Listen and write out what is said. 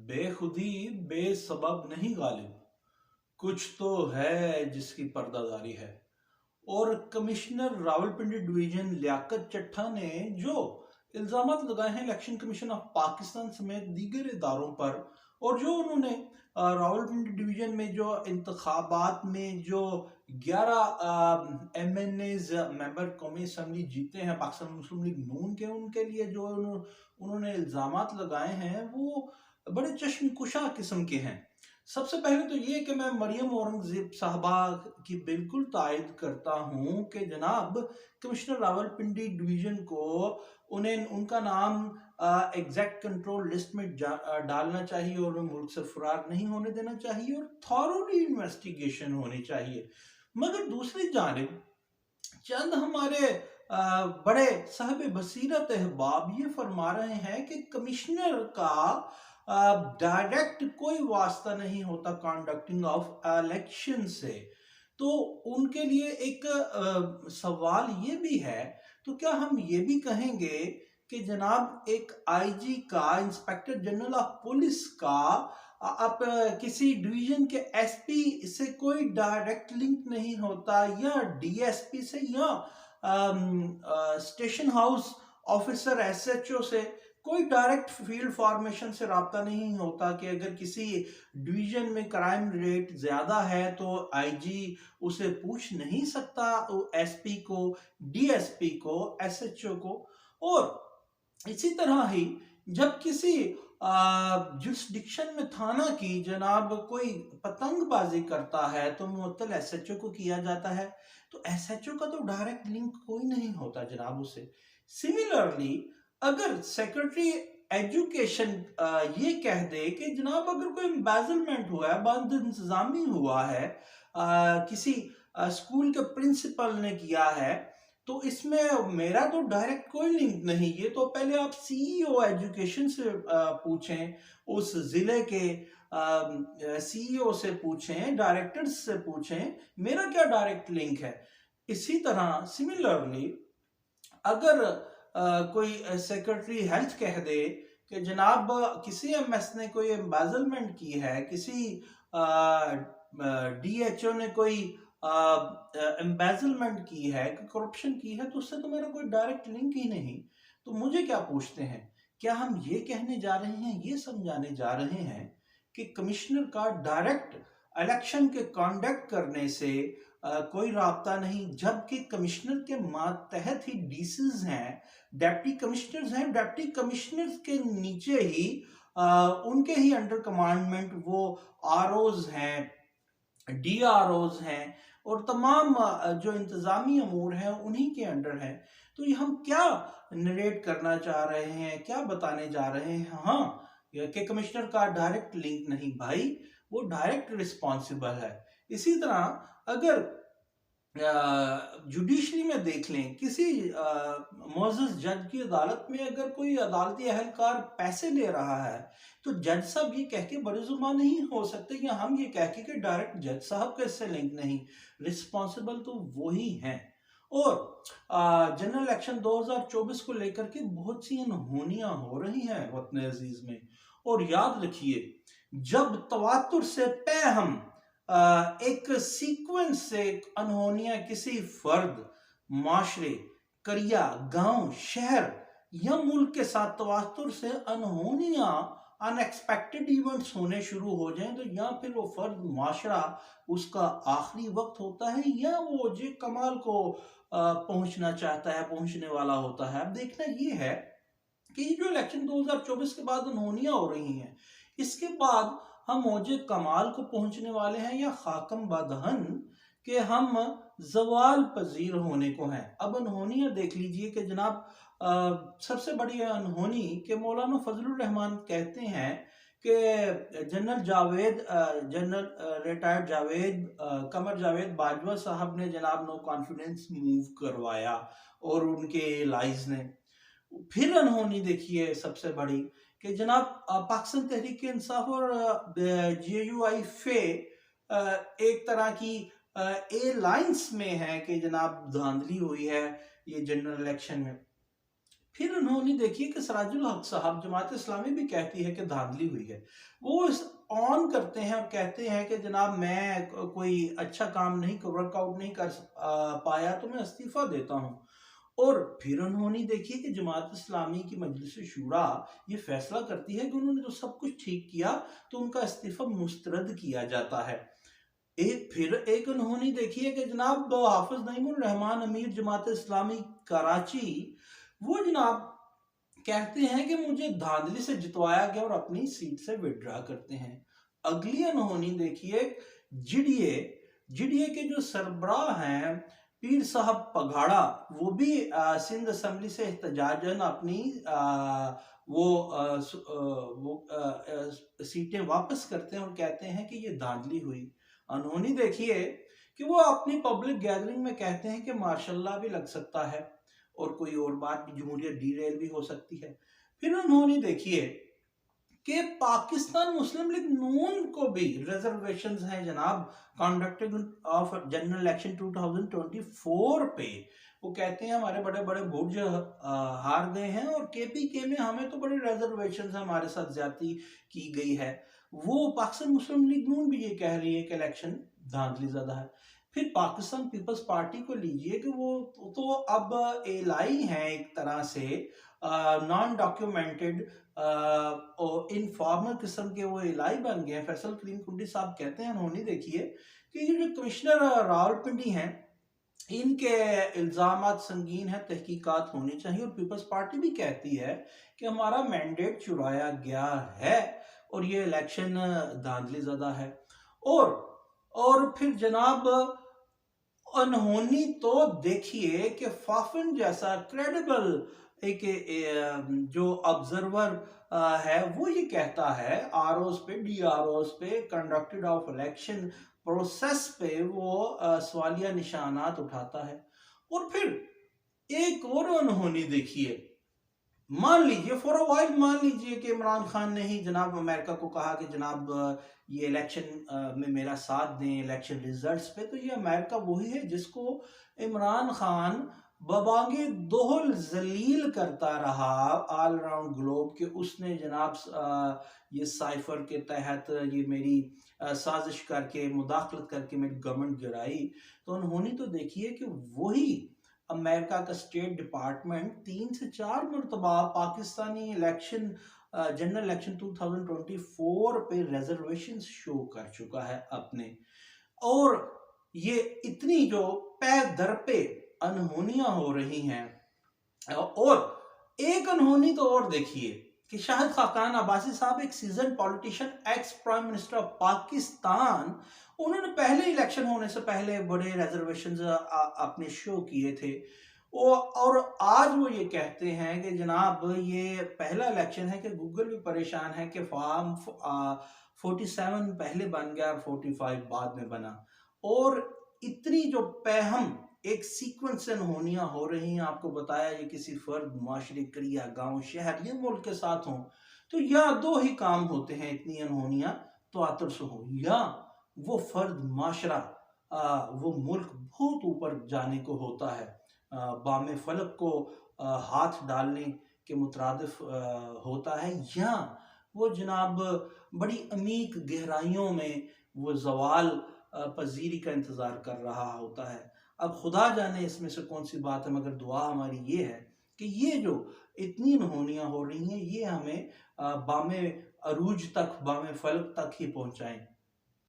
बेखुदी बेसबब नहीं गालिब, कुछ तो है जिसकी पर्दादारी है। और कमिश्नर रावलपिंडी डिवीजन लियाकत चट्टा ने जो इल्जामात लगाए हैं इलेक्शन कमीशन ऑफ पाकिस्तान समेत दीगर इदारों पर, और जो उन्होंने रावलपिंडी डिवीजन में जो इंतखाबात में जो 11 MNAs मेंबर कौमी असम्बली जीते हैं पाकिस्तान मुस्लिम लीग नून के, उनके लिए जो उन्होंने इल्जामात लगाए हैं वो बड़े चश्मकुशा किस्म के हैं। सबसे पहले तो ये कि मैं मरियम औरंगजेब साहबा की बिल्कुल तायद करता हूँ कि जनाब कमिश्नर रावलपिंडी डिवीजन को उन्हें उनका नाम एग्जैक्ट कंट्रोल लिस्ट में डालना चाहिए और मुल्क से फरार नहीं होने देना चाहिए और थॉरोली इन्वेस्टिगेशन होनी चाहिए। मगर दूसरी जानिब चंद हमारे बड़े साहब बसीरत अहबाब ये फरमा रहे हैं कि कमिश्नर का डायरेक्ट कोई वास्ता नहीं होता कंडक्टिंग ऑफ इलेक्शन से। तो उनके लिए एक सवाल ये भी है, तो क्या हम ये भी कहेंगे कि जनाब एक आईजी का, इंस्पेक्टर जनरल ऑफ पुलिस का आप किसी डिवीजन के एसपी से कोई डायरेक्ट लिंक नहीं होता, या डीएसपी से, या स्टेशन हाउस ऑफिसर एसएचओ से कोई डायरेक्ट फील्ड फॉर्मेशन से राब्ता नहीं होता कि अगर किसी डिवीजन में क्राइम रेट ज्यादा है तो आईजी उसे पूछ नहीं सकता, एसपी को, डीएसपी को, एसएचओ को। और इसी तरह ही जब किसी जुरिस्डिक्शन में थाना की जनाब कोई पतंगबाजी करता है तो मुअत्तल एसएचओ को किया जाता है, तो एसएचओ का तो डायरेक्ट लिंक कोई नहीं होता जनाब उसे। सिमिलरली अगर सेक्रेटरी एजुकेशन ये कह दे कि जनाब अगर कोई एम्बेजलमेंट हुआ है, बंद इंतजामी हुआ है, किसी स्कूल के प्रिंसिपल ने किया है, तो इसमें मेरा तो डायरेक्ट कोई लिंक नहीं, ये तो पहले आप सीईओ एजुकेशन से पूछें, उस जिले के सीईओ से पूछें, डायरेक्टर्स से पूछें, मेरा क्या डायरेक्ट लिंक है। इसी तरह सिमिलरली अगर कोई सेक्रेटरी हेल्थ कह दे कि जनाब किसी एमएस ने कोई एम्बेजलमेंट की है, किसी डीएचओ ने कोई एम्बेजलमेंट की है, करप्शन की है, तो उससे तो मेरा कोई डायरेक्ट लिंक ही नहीं। तो मुझे क्या पूछते हैं, क्या हम ये कहने जा रहे हैं, ये समझाने जा रहे हैं कि कमिश्नर का डायरेक्ट इलेक्शन के कंडक्ट करने से कोई राब्ता नहीं, जबकि कमिश्नर के मातहत ही डीसीज हैं, डेप्टी कमिश्नर्स हैं, डेप्टी कमिश्नर्स के नीचे ही उनके ही अंडर कमांडमेंट वो आरओज हैं, डीआरओज हैं, और तमाम जो इंतजामी अमूर हैं उन्हीं के अंडर है। तो ये हम क्या नरेट करना चाह रहे हैं, क्या बताने जा रहे हैं? हाँ, कि कमिश्नर का डायरेक्ट लिंक नहीं भाई, वो डायरेक्ट रिस्पॉन्सिबल है। इसी तरह अगर जुडिशरी में देख लें, किसी मोअज़्ज़ज़ जज की अदालत में अगर कोई अदालती अहलकार पैसे ले रहा है, तो जज साहब ये कह के बरजुबान नहीं हो सकते, या हम ये कह के कि डायरेक्ट जज साहब का इससे लिंक नहीं, रिस्पॉन्सिबल तो वही हैं। और जनरल इलेक्शन 2024 को लेकर के बहुत सी अनहोनियां हो रही हैं वतन अजीज में। और याद रखिए, जब तवातुर से पे हम एक सीक्वेंस से अनहोनियां किसी फर्द, माशरे, करिया, गांव, शहर या मुल्क के साथ तवातुर से अनहोनियां, अनएक्सपेक्टेड इवेंट्स होने शुरू हो जाएं, तो या फिर वो फर्द, माशरा, उसका आखिरी वक्त होता है, या वो जे कमाल को पहुंचना चाहता है, पहुंचने वाला होता है। अब देखना ये है कि जो इलेक्शन 2024 के बाद अनहोनियां हो रही हैं, इसके बाद हम मौजे कमाल को पहुंचने वाले हैं, या खाकम बदहन के हम जवाल पजीर होने को हैं। अब अनहोनियां देख लीजिए कि जनाब सबसे बड़ी अनहोनी के मौलाना फजलुर रहमान कहते हैं कि जनरल रिटायर्ड जावेद कमर जावेद बाजवा साहब ने जनाब नो कॉन्फिडेंस मूव करवाया और उनके लाइज ने। फिर अनहोनी देखिए सबसे बड़ी कि जनाब पाकिस्तान तहरीक इंसाफ और जीएयूआई फे एक तरह की ए लाइंस में है कि जनाब धांधली हुई है ये जनरल इलेक्शन में। फिर उन्होंने देखिए कि सिराजुल हक साहब, जमात इस्लामी भी कहती है कि धांधली हुई है। वो इस ऑन करते हैं और कहते हैं कि जनाब मैं कोई अच्छा काम नहीं, वर्कआउट नहीं कर पाया तो मैं इस्तीफा देता हूँ। और फिर उन्होंने देखिए कि जमात इस्लामी की मजलिस शूरा ये फैसला करती है कि उन्होंने तो सब कुछ ठीक किया, तो उनका इस्तीफा मुस्तरद किया जाता है। फिर एक उन्होंने देखिए कि जनाब हाफिज नईमुर रहमान अमीर जमात इस्लामी कराची, वो जनाब कहते हैं कि मुझे धांधली से जितवाया गया और अपनी सीट से विड्रा करते हैं। अगली अनहोनी देखिए, जिडिए जिडिए के जो सरबराह हैं पीर साहब पघाड़ा, वो भी सिंध असेंबली से एहतजाजन अपनी सीटें वापस करते हैं और कहते हैं कि ये धांधली हुई। अनहोनी देखिए कि वो अपनी पब्लिक गैदरिंग में कहते हैं कि मार्शल्लाह भी लग सकता है और कोई और बात भी, जमहूरियत डीरेल भी हो सकती है। फिर उन्होंने देखिए कि पाकिस्तान मुस्लिम लीग नून को भी रिजर्वेशंस हैं जनाब, कंडक्टेड ऑफ जनरल इलेक्शन 2024 पे। वो कहते हैं हमारे बड़े बड़े बुर्ज हार गए हैं और केपीके में हमें तो बड़े रिजर्वेशंस हैं, हमारे साथ ज्यादती की गई है। वो पाकिस्तान मुस्लिम लीग नून भी ये कह रही है कि इलेक्शन धांधली ज्यादा है। फिर पाकिस्तान पीपल्स पार्टी को लीजिए कि वो तो अब एलाई है एक तरह से, नॉन डॉक्यूमेंटेड और इनफॉर्मल किस्म के वो एलाई बन गए हैं। फैसल करीम कुंडी साहब कहते हैं उन्होंने देखिए कि ये जो कमिश्नर रावलपिंडी हैं, इनके इल्जामात संगीन है, तहकीकात होनी चाहिए। और पीपल्स पार्टी भी कहती है कि हमारा मैंडेट चुराया गया है और ये इलेक्शन धांधली ज़्यादा है। और फिर जनाब अनहोनी तो देखिए कि फाफिन जैसा क्रेडिबल एक जो ऑब्जर्वर है, वो ये कहता है आरओस पे, डीआरओस पे, कंडक्टेड ऑफ इलेक्शन प्रोसेस पे वो सवालिया निशानात उठाता है। और फिर एक और अनहोनी देखिए, मान लीजिए फॉर अ वाइल, मान लीजिए कि इमरान खान ने ही जनाब अमेरिका को कहा कि जनाब ये इलेक्शन में मेरा साथ दें इलेक्शन रिजल्ट्स पे, तो ये अमेरिका वही है जिसको इमरान खान बबांगे दोहल जलील करता रहा ऑल अराउंड ग्लोब के उसने जनाब ये साइफर के तहत ये मेरी साजिश करके मुदाखलत करके मेरी गवर्नमेंट गिराई। तो उन्होंने तो देखिए कि वही अमेरिका का स्टेट डिपार्टमेंट 3 से 4 मरतबा पाकिस्तानी इलेक्शन जनरल इलेक्शन 2024 पे रिजर्वेशन शो कर चुका है अपने। और ये इतनी जो पै दर पे अनहोनियां हो रही हैं। और एक अनहोनी तो और देखिए कि शाहिद खाकान अब्बासी साहब एक season politician, ex prime minister of Pakistan, उन्होंने पहले इलेक्शन होने से पहले बड़े रिजर्वेशंस अपने शो किए थे। और आज वो ये कहते हैं कि जनाब ये पहला इलेक्शन है कि गूगल भी परेशान है कि फॉर्म 47 पहले बन गया और 45 बाद में बना। और इतनी जो पैहम एक सीक्वेंस से अनहोनियां हो रही हैं, आपको बताया ये किसी फर्द, माशरे, क्रिया, गांव, शहर या मुल्क के साथ हों, तो या दो ही काम होते हैं इतनी अनहोनियां तो आतर से हो, या वो फर्द, माशरा, वो मुल्क बहुत ऊपर जाने को होता है, बामे फलक को हाथ डालने के मुतरादिफ होता है, या वो जनाब बड़ी अमीक गहराइयों में वो जवाल पजीरी का इंतज़ार कर रहा होता है। अब खुदा जाने इसमें से कौन सी बात है, मगर दुआ हमारी ये है कि ये जो इतनी अनहोनियां हो रही हैं ये हमें बामे अरूज तक, बामे फलक तक ही पहुंचाएं।